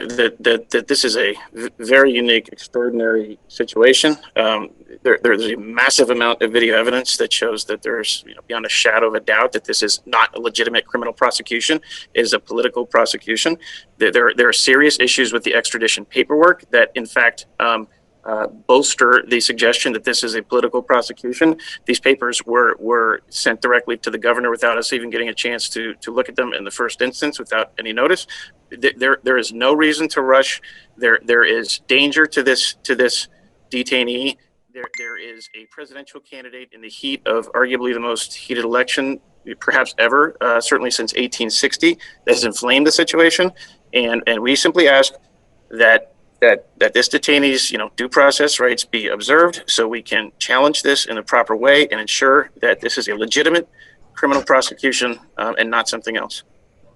that this is a very unique, extraordinary situation. There's a massive amount of video evidence that shows that there's, beyond a shadow of a doubt, that this is not a legitimate criminal prosecution. It is a political prosecution. There are serious issues with the extradition paperwork that, in fact, bolster the suggestion that this is a political prosecution. These papers were sent directly to the governor without us even getting a chance to look at them in the first instance, without any notice. There is no reason to rush. There is danger to this detainee. There is a presidential candidate in the heat of arguably the most heated election perhaps ever, certainly since 1860, that has inflamed the situation. And we simply ask that this detainee's due process rights be observed, so we can challenge this in a proper way and ensure that this is a legitimate criminal prosecution and not something else.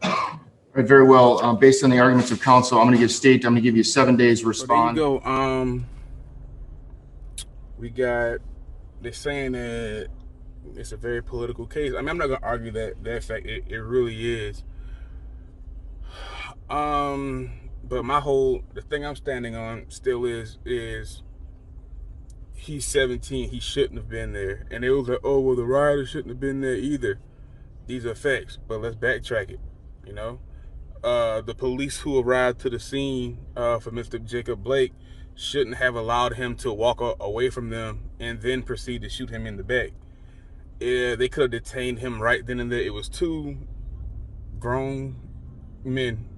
All right, very well. Based on the arguments of counsel, I'm going to give you 7 days to respond. There you go. They're saying that it's a very political case. I mean, I'm not going to argue that fact. It really is. But the thing I'm standing on still is he's 17. He shouldn't have been there. And it was like, oh, well, the rider shouldn't have been there either. These are facts, but let's backtrack it. The police who arrived to the scene for Mr. Jacob Blake shouldn't have allowed him to walk away from them and then proceed to shoot him in the back. They could have detained him right then and there. It was two grown men,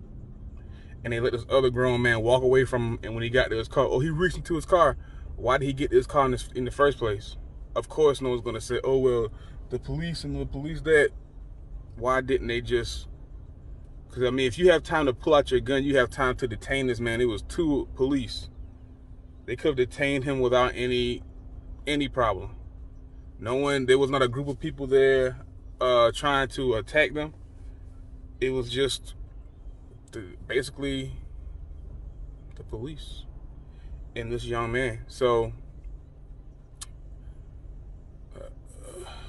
and they let this other grown man walk away from him. And when he got to his car, he reached into his car. Why did he get this car in the first place? Of course, no one's going to say, oh, well, the police that. Why didn't they just... Because, I mean, if you have time to pull out your gun, you have time to detain this man. It was two police. They could have detained him without any problem. There was not a group of people there trying to attack them. It was just basically the police and this young man. So,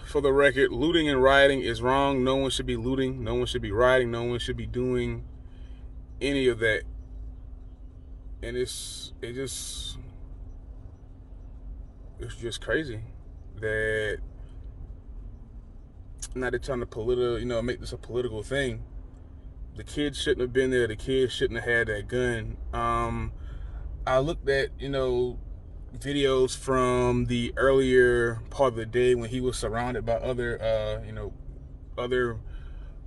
for the record, looting and rioting is wrong. No one should be looting. No one should be rioting. No one should be doing any of that. And it's just crazy that now they're trying to make this a political thing. The kids shouldn't have been there. The kids shouldn't have had that gun. I looked at, videos from the earlier part of the day when he was surrounded by other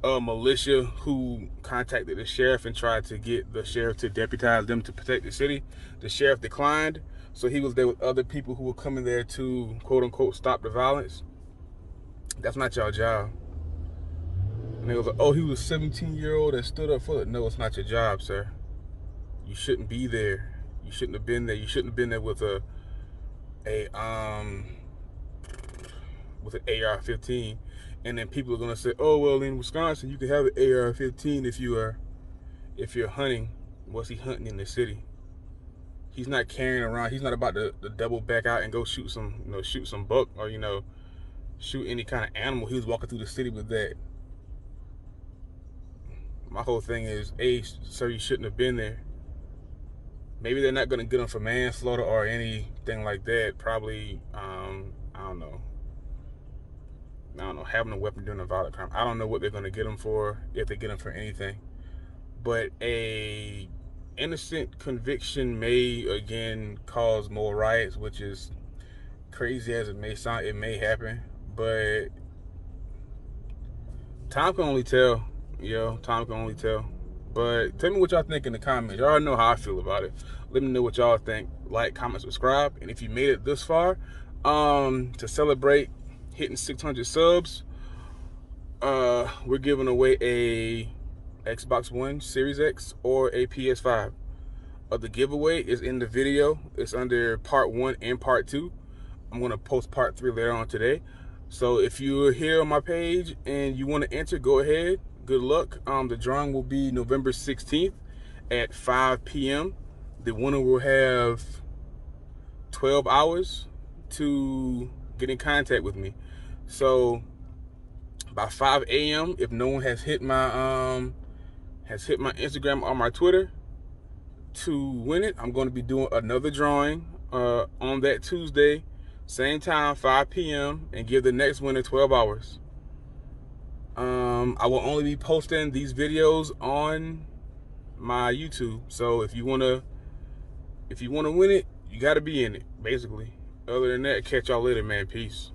militia who contacted the sheriff and tried to get the sheriff to deputize them to protect the city. The sheriff declined, so he was there with other people who were coming there to, quote unquote, stop the violence. That's not your job. And they was like, oh, he was a 17-year-old that stood up for it. No, it's not your job, sir. You shouldn't be there. You shouldn't have been there. You shouldn't have been there with an AR-15. And then people are gonna say, oh, well, in Wisconsin you can have an AR-15 if you're hunting. What's he hunting in the city? He's not carrying around. He's not about to double back out and go shoot some buck or shoot any kind of animal. He was walking through the city with that. My whole thing is, sir, you shouldn't have been there. Maybe they're not going to get him for manslaughter or anything like that. Probably, I don't know, having a weapon during a violent crime. I don't know what they're going to get him for, if they get him for anything. But a innocent conviction may, again, cause more riots, which is crazy as it may sound. It may happen, but time can only tell. Time can only tell. But tell me what y'all think in the comments. Y'all already know how I feel about it. Let me know what y'all think. Like, comment, subscribe. And if you made it this far, to celebrate hitting 600 subs, we're giving away a Xbox One Series X or a PS5. The giveaway is in the video. It's under part 1 and part 2. I'm going to post part 3 later on today. So if you're here on my page and you want to enter, go ahead. Good luck. The drawing will be November 16th at 5 p.m. The winner will have 12 hours to get in contact with me. So by 5 a.m., if no one has hit my Instagram or my Twitter, to win it, I'm going to be doing another drawing on that Tuesday, same time, 5 p.m., and give the next winner 12 hours. I will only be posting these videos on my YouTube. So if you wanna win it, you gotta be in it, basically. Other than that, catch y'all later, man. Peace.